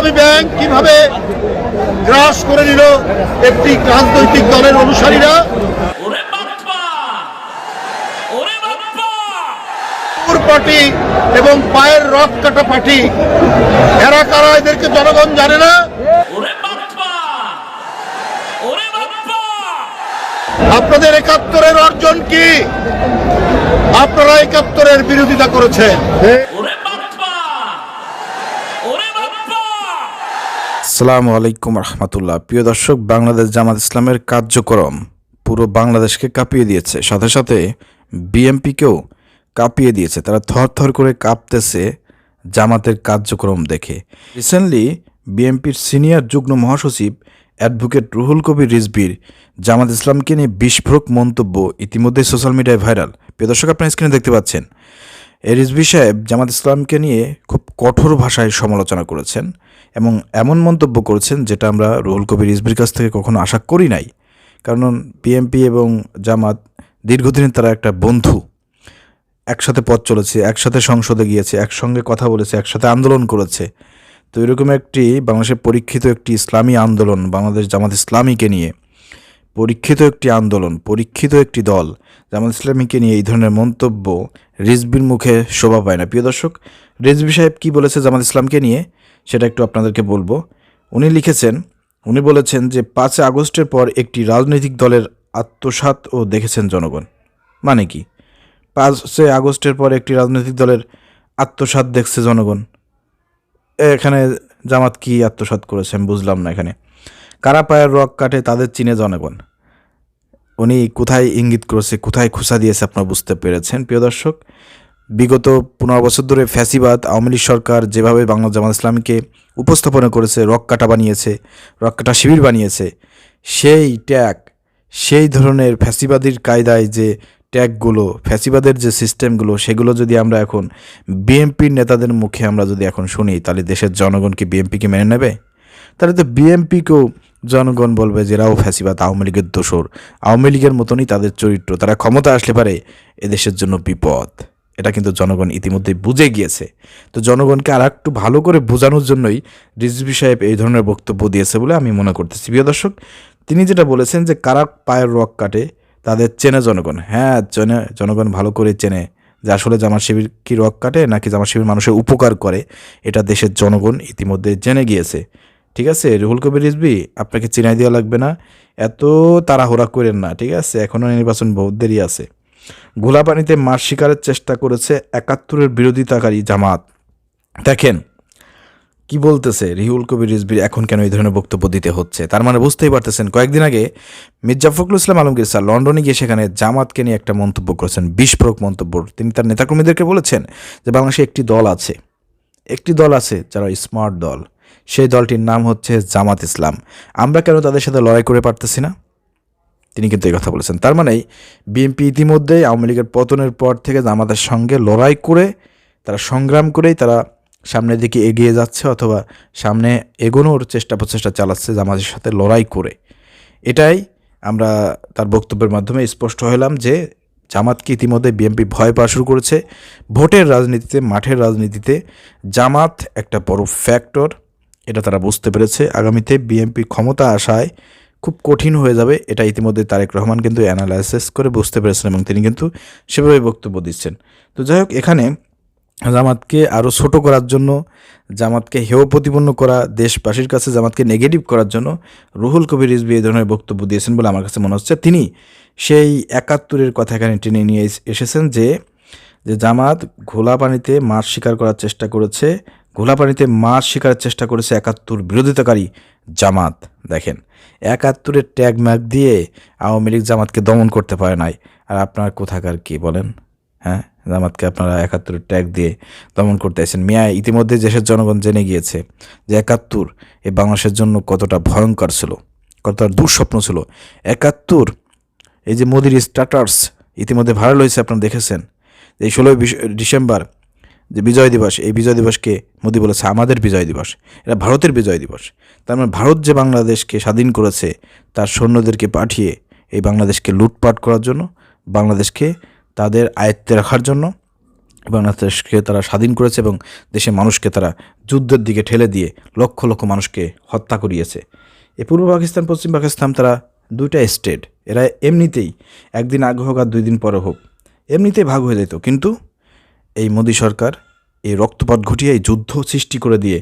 ইসলামী bank কিভাবে গ্রাস করে নিল একটি রাজনৈতিক দলের অনুসারীরা। পার্টি এবং পায়ের রক কাটা পার্টি, এরা কারা এদেরকে জনগণ জানে না। আপনাদের ৭১-এর অর্জন কি? আপনারা ৭১-এর বিরোধিতা করেছেন। আসসালামু আলাইকুম রহমতুল্লাহ। প্রিয় দর্শক, বাংলাদেশ জামাত ইসলামের কার্যক্রম পুরো বাংলাদেশকে কাঁপিয়ে দিয়েছে, সাথে সাথে বিএনপিকেও কাঁপিয়ে দিয়েছে। তারা থরথর করে কাঁপতেছে জামাতের কার্যক্রম দেখে। রিসেন্টলি বিএনপির সিনিয়র যুগ্ম মহাসচিব অ্যাডভোকেট রুহুল কবির রিজভীর জামাত ইসলামকে নিয়ে বিস্ফোরক মন্তব্য ইতিমধ্যে সোশ্যাল মিডিয়ায় ভাইরাল। প্রিয় দর্শক, আপনার স্ক্রিনে দেখতে পাচ্ছেন এই রিজভী সাহেব জামাত ইসলামকে নিয়ে খুব কঠোর ভাষায় সমালোচনা করেছেন এবং এমন মন্তব্য করেছেন যেটা আমরা রুহুল কবির রিজভীর কাছ থেকে কখনো আশা করি নাই। কারণ বিএনপি এবং জামাত দীর্ঘদিনের তারা একটা বন্ধু, একসাথে পথ চলেছে, একসাথে সংসদে গিয়েছে, একসঙ্গে কথা বলেছে, একসাথে আন্দোলন করেছে। তো এরকম একটি বাংলাদেশের পরীক্ষিত একটি ইসলামী আন্দোলন, বাংলাদেশ জামাত ইসলামীকে নিয়ে পরীক্ষিত একটি আন্দোলন, পরীক্ষিত একটি দল জামাত ইসলামীকে নিয়ে এই ধরনের মন্তব্য রিজভীর মুখে শোভা পায় না। প্রিয় দর্শক, রিজভী সাহেব কী বলেছে জামাত ইসলামকে নিয়ে সেটা একটু আপনাদেরকে বলবো। উনি বলেছেন যে ৫ আগস্টের পর একটি রাজনৈতিক দলের আত্মসাৎ ও দেখেছেন জনগণ। মানে কি? ৫ আগস্টের পর একটি রাজনৈতিক দলের আত্মসাৎ দেখছে জনগণ। এখানে জামাত কি আত্মসাৎ করেছে আমি বুঝলাম না। এখানে কারা পায়ের রক কাটে তাদের চিনে জনগণ। উনি কোথায় ইঙ্গিত করেছে, কোথায় খোঁচা দিয়েছে আপনারা বুঝতে পেরেছেন। প্রিয় দর্শক, বিগত ১৫ বছর ধরে ফ্যাসিবাদ আওয়ামী লীগ সরকার যেভাবে বাংলা জামাত ইসলামীকে উপস্থাপনা করেছে, রক কাটা বানিয়েছে, রক কাটা শিবির বানিয়েছে, সেই ট্যাগ, সেই ধরনের ফ্যাসিবাদীর কায়দায় যে ট্যাগগুলো, ফ্যাসিবাদের যে সিস্টেমগুলো, সেগুলো যদি আমরা এখন বিএনপির নেতাদের মুখে আমরা যদি এখন শুনি, তাহলে দেশের জনগণ কি বিএনপিকে মেনে নেবে? তাহলে তো বিএনপিকেও জনগণ বলবে যে এরাও ফ্যাসিবাদ, আওয়ামী লীগের দোসর, আওয়ামী লীগের মতনই তাদের চরিত্র, তারা ক্ষমতা আসলে পারে এদেশের জন্য বিপদ। এটা কিন্তু জনগণ ইতিমধ্যেই বুঝে গিয়েছে। তো জনগণকে আর একটু ভালো করে বোঝানোর জন্যই রিজভী সাহেব এই ধরনের বক্তব্য দিয়েছে বলে আমি মনে করতেছি। প্রিয় দর্শক, তিনি যেটা বলেছেন যে কারা পায়ের রক কাটে তাদের চেনে জনগণ। হ্যাঁ, জনগণ ভালো করে চেনে যে আসলে জামাত শিবির কি রক কাটে নাকি জামাত শিবির মানুষের উপকার করে, এটা দেশের জনগণ ইতিমধ্যে জেনে গিয়েছে। ঠিক আছে, রুহুল কবির রিজভী, আপনাকে চিনাই দেওয়া লাগবে না, এত তাড়াহুড়া করেন না। ঠিক আছে, এখনও নির্বাচন বহুত দেরি আছে। ঘোলাপানিতে মাছ শিকারের চেষ্টা করেছে ৭১-এর বিরোধিতাকারী জামাত। দেখেন কি বলতেছে রুহুল কবির রিজভীর, এখন কেন এই ধরনের বক্তব্য দিতে হচ্ছে। তার মানে বুঝতেই পারতেছেন, কয়েকদিন আগে মির্জা ফখরুল ইসলাম আলমগীর স্যার লন্ডনে গিয়ে সেখানে জামাতকে নিয়ে একটা মন্তব্য করেছেন, বিস্ফোরক মন্তব্য। তিনি তার নেতাকর্মীদেরকে বলেছেন যে বাংলাদেশে একটি দল আছে যারা স্মার্ট দল, সেই দলটির নাম হচ্ছে জামাত ইসলাম। আমরা কেন তাদের সাথে লড়াই করে পারতেছি না? তিনি কিন্তু এই কথা বলেছেন। তার মানে বিএনপি ইতিমধ্যেই আওয়ামী লীগের পতনের পর থেকে জামাতের সঙ্গে লড়াই করে, তারা সংগ্রাম করেই তারা সামনের দিকে এগিয়ে যাচ্ছে, অথবা সামনে এগোনোর প্রচেষ্টা চালাচ্ছে জামাতের সাথে লড়াই করে। এটাই আমরা তার বক্তব্যের মাধ্যমে স্পষ্ট হলাম যে জামাতকে ইতিমধ্যে বিএনপি ভয় পাওয়া শুরু করেছে। ভোটের রাজনীতিতে, মাঠের রাজনীতিতে জামাত একটা বড় ফ্যাক্টর, এটা তারা বুঝতে পেরেছে। আগামীতে বিএনপি ক্ষমতা আসায় খুব কঠিন হয়ে যাবে, এটা ইতিমধ্যে তারেক রহমান কিন্তু অ্যানালাইসিস করে বুঝতে পেরেছেন এবং তিনি কিন্তু সেভাবে বক্তব্য দিচ্ছেন। তো যাই হোক, এখানে জামাতকে আরও ছোট করার জন্য, জামাতকে হেয় প্রতিপন্ন করা, দেশবাসীর কাছে জামাতকে নেগেটিভ করার জন্য রুহুল কবির রিজভী এই ধরনের বক্তব্য দিয়েছেন বলে আমার কাছে মনে হচ্ছে। তিনি সেই ৭১-এর কথা এখানে টেনে নিয়ে এসেছেন যে জামাত ঘোলা পানিতে মাছ শিকার করার চেষ্টা করেছে, ঘোলা পানিতে মাছ শিকারের চেষ্টা করেছে ৭১ বিরোধিতাকারী জামাত। দেখেন, ৭১-এর ট্যাগ ম্যাগ দিয়ে আওয়ামী লীগ জামাতকে দমন করতে পারে নাই, আর আপনার কোথাকার কি বলেন? হ্যাঁ, জামাতকে আপনারা ৭১-এর ট্যাগ দিয়ে দমন করতে আসেন। মিয়া, ইতিমধ্যে দেশের জনগণ জেনে গিয়েছে যে ৭১ এই বাংলাদেশের জন্য কতটা ভয়ঙ্কর ছিল, কতটা দুঃস্বপ্ন ছিল। ৭১, এই যে মোদির স্ট্যাটাস ইতিমধ্যে ভাইরাল হয়েছে, আপনারা দেখেছেন। এই ১৬ই ডিসেম্বর যে বিজয় দিবস, এই বিজয় দিবসকে মোদি বলেছে আমাদের বিজয় দিবস, এটা ভারতের বিজয় দিবস। তার মানে ভারত যে বাংলাদেশকে স্বাধীন করেছে তার সৈন্যদেরকে পাঠিয়ে এই বাংলাদেশকে লুটপাট করার জন্য, বাংলাদেশকে তাদের আয়ত্তে রাখার জন্য, বাংলাদেশকে তারা স্বাধীন করেছে এবং দেশের মানুষকে তারা যুদ্ধের দিকে ঠেলে দিয়ে লক্ষ লক্ষ মানুষকে হত্যা করিয়েছে। এই পূর্ব পাকিস্তান পশ্চিম পাকিস্তান তারা দুইটা স্টেট, এরা এমনিতেই একদিন আগে হোক আর 2 দিন পরে হোক এমনিতেই ভাগ হয়ে যেত, কিন্তু এই মোদী সরকার এই রক্তপাত ঘটিয়ে এই যুদ্ধ সৃষ্টি করে দিয়ে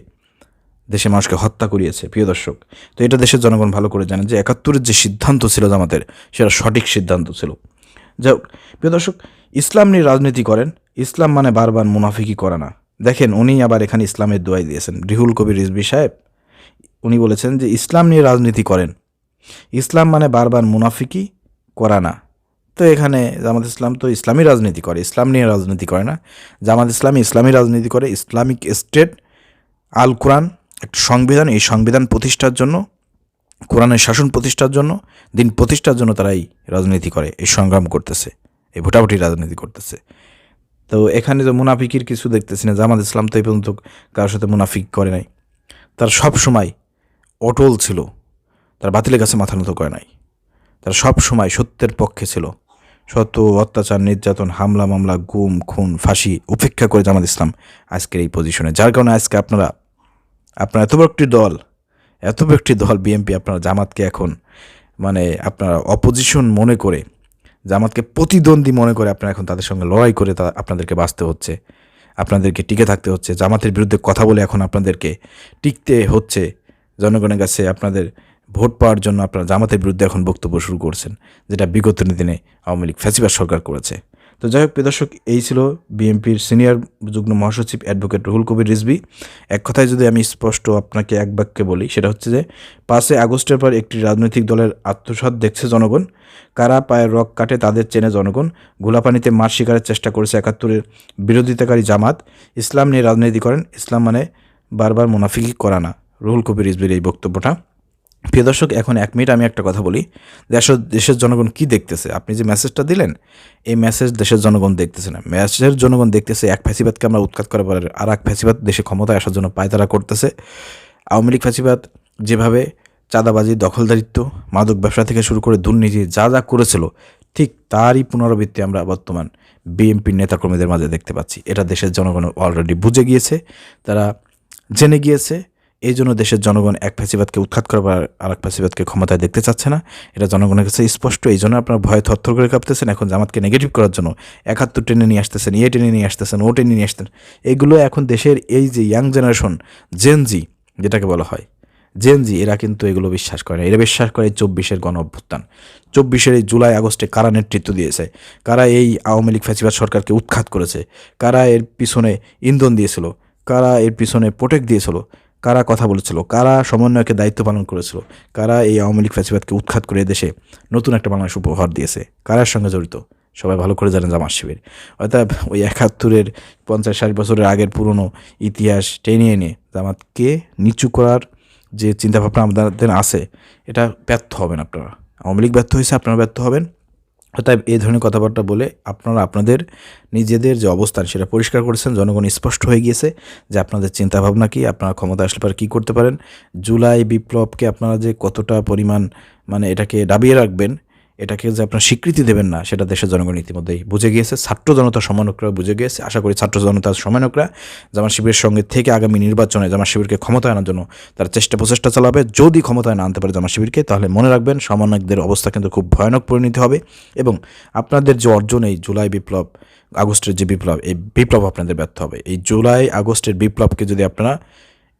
দেশের মানুষকে হত্যা করিয়েছে। প্রিয় দর্শক, তো এটা দেশের জনগণ ভালো করে জানে যে 71-এর যে সিদ্ধান্ত ছিল জামাতের, সেটা সঠিক সিদ্ধান্ত ছিল। যাই হোক প্রিয় দর্শক, ইসলাম নিয়ে রাজনীতি করেন, ইসলাম মানে বারবার মুনাফিকি করা না। দেখেন উনি আবার এখানে ইসলামের দোয়াই দিয়েছেন, রুহুল কবির রিজভী সাহেব। উনি বলেছেন যে ইসলাম নিয়ে রাজনীতি করেন, ইসলাম মানে বারবার মুনাফিকি করা না। তো এখানে জামাত ইসলাম তো ইসলামী রাজনীতি করে, ইসলাম নিয়ে রাজনীতি করে না। জামাত ইসলামী ইসলামী রাজনীতি করে, ইসলামিক স্টেট, আল কোরআন একটা সংবিধান, এই সংবিধান প্রতিষ্ঠার জন্য, কোরআনের শাসন প্রতিষ্ঠার জন্য, দিন প্রতিষ্ঠার জন্য তারা এই রাজনীতি করে, এই সংগ্রাম করতেছে, এই ভোটাভুটি রাজনীতি করতেছে। তো এখানে যে মুনাফিকির কিছু দেখতেছি না। জামাত ইসলাম তো এই পর্যন্ত কারোর সাথে মুনাফিক করে নাই, তার সব সময় অটল ছিল, তার বাতিলের কাছে মাথা নত করে নাই, তারা সব সময় সত্যের পক্ষে ছিল। শত অত্যাচার, নির্যাতন, হামলা মামলা, গুম খুন, ফাঁসি উপেক্ষা করে জামাত ইসলাম আজকের এই পজিশনে, যার কারণে আজকে আপনার এত বড় একটি দল বিএনপি, আপনারা জামাতকে এখন মানে আপনারা অপোজিশন মনে করে, জামাতকে প্রতিদ্বন্দ্বী মনে করে আপনারা এখন তাদের সঙ্গে লড়াই করে আপনাদেরকে বাঁচতে হচ্ছে, আপনাদেরকে টিকে থাকতে হচ্ছে। জামাতের বিরুদ্ধে কথা বলে এখন আপনাদেরকে টিকতে হচ্ছে জনগণের কাছে। আপনাদের ভোট পাওয়ার জন্য আপনারা জামাতের বিরুদ্ধে এখন বক্তব্য শুরু করছেন, যেটা বিগত দিনে আওয়ামী লীগ ফ্যাসিবাদ সরকার করেছে। তো যাই হোক প্রিয় দর্শক, এই ছিল বিএনপির সিনিয়র যুগ্ম মহাসচিব অ্যাডভোকেট রুহুল কবির রিজভী। এক কথায় যদি আমি স্পষ্ট আপনাকে এক বাক্যে বলি, সেটা হচ্ছে যে 5 আগস্টের পর একটি রাজনৈতিক দলের আত্মসাৎ দেখছে জনগণ, কারা পায়ের রক কাটে তাদের চেনে জনগণ, গোলাপানিতে মার শিকারের চেষ্টা করেছে 71-এর বিরোধিতাকারী জামাত, ইসলাম নিয়ে রাজনীতি করেন, ইসলাম মানে বারবার মুনাফিকি করা না। রুহুল কবির রিজভীর এই বক্তব্যটা। প্রিয় দর্শক, এখন 1 মিনিট আমি একটা কথা বলি। দেশের জনগণ কি দেখতেছে? আপনি যে মেসেজটা দিলেন, এই মেসেজ দেশের জনগণ দেখতেছে না। দেশের জনগণ দেখতেছে এক ফ্যাসিবাদকে আমরা উৎখাত করার পরে আর এক ফ্যাসিবাদ দেশে ক্ষমতায় আসার জন্য পায়তারা করতেছে। আওয়ামী লীগ ফ্যাসিবাদ যেভাবে চাঁদাবাজি, দখলদারিত্ব, মাদক ব্যবসা থেকে শুরু করে দুর্নীতি যা যা করেছিল, ঠিক তারই পুনরাবৃত্তি আমরা বর্তমান বিএনপির নেতাকর্মীদের মাঝে দেখতে পাচ্ছি। এটা দেশের জনগণ অলরেডি বুঝে গিয়েছে, তারা জেনে গিয়েছে। এই জন্য দেশের জনগণ এক ফ্যাসিবাদকে উৎখাত করার আর এক ফ্যাসিবাদকে ক্ষমতায় দেখতে চাচ্ছে না, এটা জনগণের কাছে স্পষ্ট। এই জন্য আপনারা ভয়ে থরথর করে কাঁপতেছেন। এখন জামাতকে নেগেটিভ করার জন্য 71 টেনে নিয়ে আসতেছেন, টেনে নিয়ে আসতেছেন, ও টেনে নিয়ে আসতেন। এইগুলো এখন দেশের এই যে ইয়াং জেনারেশন, জেনজি যেটাকে বলা হয়, জেনজি, এরা কিন্তু এগুলো বিশ্বাস করে না। এরা বিশ্বাস করে 24-এর গণ অভ্যুত্থান, 24-এর এই জুলাই আগস্টে কারা নেতৃত্ব দিয়েছে, কারা এই আওয়ামী লীগ ফ্যাসিবাদ সরকারকে উৎখাত করেছে, কারা এর পিছনে ইন্ধন দিয়েছিল, কারা এর পিছনে প্রোটেক্ট দিয়েছিল, কারা কথা বলেছিল, কারা সমন্বয়কে দায়িত্ব পালন করেছিল, কারা এই আওয়ামী লীগ ফ্যাসিবাদকে উৎখাত করে দেশে নতুন একটা বাংলাদেশ উপহার দিয়েছে, কারার সঙ্গে জড়িত সবাই ভালো করে জানেন জামাত শিবির। অর্থাৎ ওই 71-এর 50-60 বছরের আগের পুরনো ইতিহাস টেনে এনে জামাতকে নিচু করার যে চিন্তাভাবনা আপনাদের আছে, এটা ব্যর্থ হবেন আপনারা। আওয়ামী লীগ ব্যর্থ হয়েছে, আপনারা ব্যর্থ হবেন। অতএব এই ধরনের কথাবার্তা বলে আপনারা আপনাদের নিজেদের যে অবস্থান সেটা পরিষ্কার করেছেন, জনগণ স্পষ্ট হয়ে গিয়েছে যে আপনাদের চিন্তাভাবনা কী, আপনারা ক্ষমতা আসলে পর কী করতে পারেন। জুলাই বিপ্লবকে আপনারা যে কতটা পরিমাণ মানে এটাকে দাবিয়ে রাখবেন, এটাকে যে আপনারা স্বীকৃতি দেবেন না, সেটা দেশের জনগণ ইতিমধ্যেই বুঝে গিয়েছে। ছাত্র জনতার সমন্বয়করা বুঝে গিয়েছে। আশা করি ছাত্র জনতার সমন্বয়করা জামাত শিবিরের সঙ্গে থেকে আগামী নির্বাচনে জামাত শিবিরকে ক্ষমতায় আনার জন্য তারা প্রচেষ্টা চালাবে। যদি ক্ষমতায় না আনতে পারে জামাত শিবিরকে, তাহলে মনে রাখবেন সমন্বয়কদের অবস্থা কিন্তু খুব ভয়ানক পরিণতি হবে এবং আপনাদের যে অর্জন, এই জুলাই বিপ্লব, আগস্টের যে বিপ্লব, এই বিপ্লব আপনাদের ব্যর্থ হবে। এই জুলাই আগস্টের বিপ্লবকে যদি আপনারা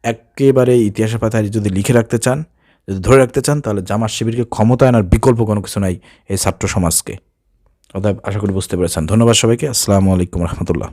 একেবারে ইতিহাসের পাতায় যদি লিখে রাখতে চান, যদি ধরে রাখতে চান, তাহলে জামাত শিবিরকে ক্ষমতায় আনার বিকল্প কোনো কিছু নাই এই ছাত্র সমাজকে। অতএব আশা করি বুঝতে পেরেছেন। ধন্যবাদ সবাইকে। আসসালামু আলাইকুম রহমতুল্লাহ।